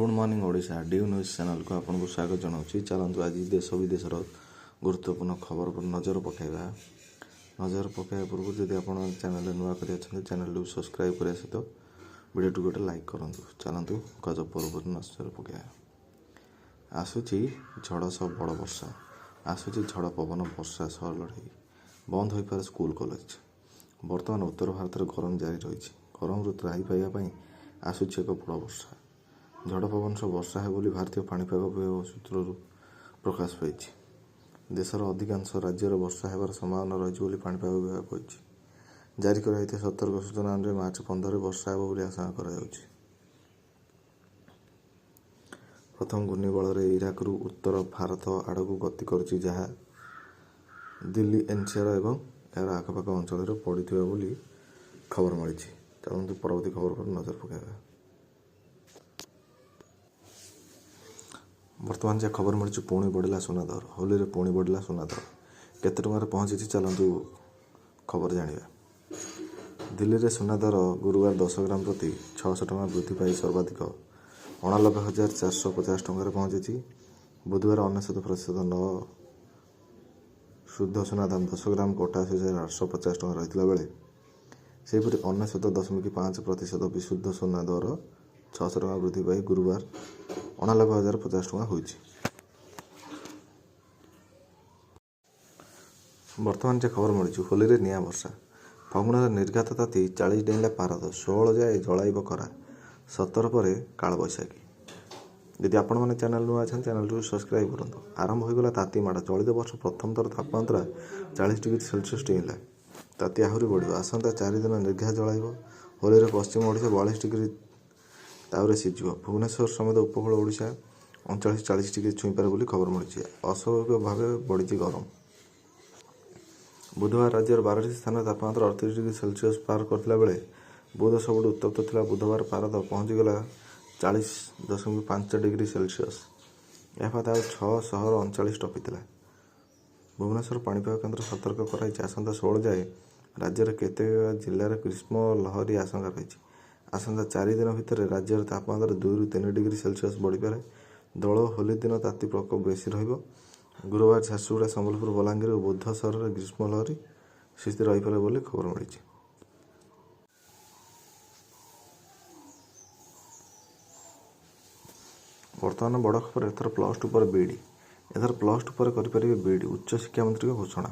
Good morning Odisha due news channel को आपको स्वागत जनाऊँ। चलतु आज देश विदेशर गुरुत्वपूर्ण खबर पर नजर पकाइबा। नजर पकाइबा पूर्व जदि आप चैनल नुआ कर चैनल सब्सक्राइब करने सहित वीडियो टी गोटे लाइक करूँ। चलतु गजब पर्व पर नजर पकाइबा। आसूची झड़ सह बड़ वर्षा, आसूची झड़ पवन वर्षा सह लड़ाई, बंद हो पारे स्कूल कॉलेज। बर्तमान उत्तर भारत में गरम जारी रही। गरम त्राही पाइबा आसूची एक बड़ वर्षा। झड़ पवन सह वर्षा है बोली भारतीय पाणीपाग विभाग सूत्र प्रकाश पाई। देशर अधिकांश राज्य वर्षा होबार संभावना रही बोली पाणीपाग विभाग कही। जारी कराइଥିବା सतर्क सूचना अनुसार मार्च 15 वर्षा ହେବ ବୋଲି आशा କରାଯାଉଛି। प्रथम घूर्णिबल इराकरू उत्तर भारत आड़क गति करुच्ची, जहाँ दिल्ली एनसीआर एवं यार आखपाख अंचल पड़ता बोली खबर मिली। चलते परवर्ती खबर पर नजर पकाइबा। बर्तमान जहाँ खबर मिली पुणी बढ़ला सुना दर। होली रे पुणी बढ़ला सुना दर केते टंकार पहुंची। चलतु खबर जानिबा। दिल्ली रे सुना दर गुरुवार 10 ग्राम प्रति 600 टଙ୍କା वृद्धि पाई सर्वाधिक 89,450 टंकार पहुंची। बुधवार 99% 9 शुद्ध सुना दाम 10 ग्राम 88,850 टଙ୍କା रही बेले सेपरी 99.5% विशुद्ध सुना दर 600 टଙ୍କା वृद्धि पाई गुरुवार 89,050 टଙ୍କା होइछि। वर्तमान जे खबर मिली होली रे निया वर्षा। फगुणर निर्घात ताती 40 डेला पारद 16 जाए जलाइब करा 17 पर काल बैशाखी। यदि आपण मैंने चैनल नुआ अच्छा चैनल को सब्सक्राइब करूँ। आरंभ होगा ताती माड़। चलित वर्ष प्रथम थर तापमात्रा 40 डिग्री सेल्सियस टेला। ताती आहरी बढ़। आसंता 4 दिन निर्घात जलाइब। होली रे पश्चिम ओडिशा 42 डिग्री तावरे सिझ। भुवनेश्वर समेत उपकूल ओडिशा 39-40 डिग्री छुईपारे बोली खबर मिली। अस्वाभाविक भाव बढ़ी गरम। बुधवार राज्यर 12टी स्थान तापमात्रा 38 डिग्री सेल्सियस पार करथिला बेले बुध सबुठ उत्तप्त थिला। बुधवार पारद पहुंचीगला 40.5 डिग्री सेल्सियस। याद 6 सहर 39 टपिथिला। भुवनेश्वर पाणीपाग केन्द्र सतर्क कराई। आसंता 16 जाए राज्यर केतेक जिले में ग्रीष्म लहरी आशंका रही। आसंता 4 दिन भितर राज्यर तापमात्रा 2-3 डिग्री सेल्सियस बढ़ीपे। दल होली दिन ताती प्रकोप बेसी रहिबो। गुरुवार झारसुगुड़ा संबलपुर बलांगीर और बौद्ध सहर में ग्रीष्म लहरी स्थिति रहीपे बोली खबर मिली। बर्तमान बड़ खबर एथर +2 पर बीडी। एथर +2 पर करें बीडी। उच्च शिक्षा मंत्री घोषणा।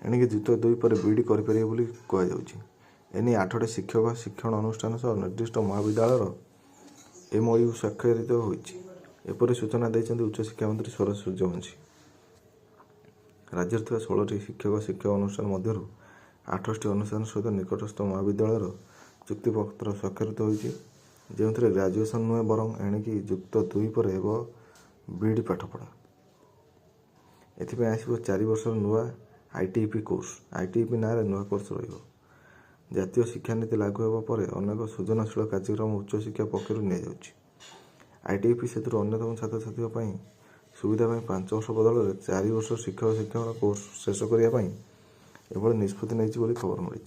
एणिक द्वितीय 2 पर बीडी करें बोली कहुच्छी। एने 8टी शिक्षक शिक्षण अनुष्ठान सह निर्दिष्ट महाविद्यालय MOU स्वाक्षरित होती। एपरी सूचना देते उच्च शिक्षा मंत्री स्वराज सूर्यवंशी। राज्य 16टी शिक्षक शिक्षण अनुष्ठान मध्य 28टी अनुष्ठान सहित निकटस्थ महाविद्यालय चुक्तिपत्र स्वाक्षरित होती, जो ग्राजुएसन नुहे बरं एणिक युक्त 2 पर बीडी पाठपढ़ा। एथिपाई आसिबो 4 वर्षर नुआ ITEP कोर्स। ITEP ना नुआ कोर्स रहिबो। जातीय शिक्षानीति लागू होगा पर अनेक सृजनशील कार्यक्रम उच्च शिक्षा पक्षर नि ITEP से अन्यतम छात्र छात्री सुविधा 5 वर्ष बदल 4 वर्ष शिक्षक शिक्षण कोर्स शेष करने एभली निष्पत्ति नहीं खबर मिली।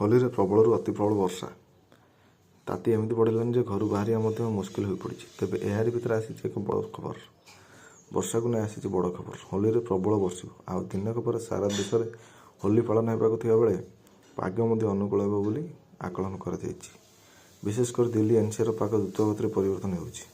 होली रे प्रबल अति प्रबल वर्षा। ताती एमती बढ़लानी जे घर बाहर मुस्किल हो पड़ी। तेज यार भर आसी एक बड़ खबर। वर्षा को नहीं आसी बड़ खबर। होली रे प्रबल बर्षिब। आ दिनक पर सारा देश में होली पालन होगा बेले पाग अनुकूल होगा आकलन कर। विशेषकर दिल्ली NCR पाग द्रुत गति परिवर्तन होगी।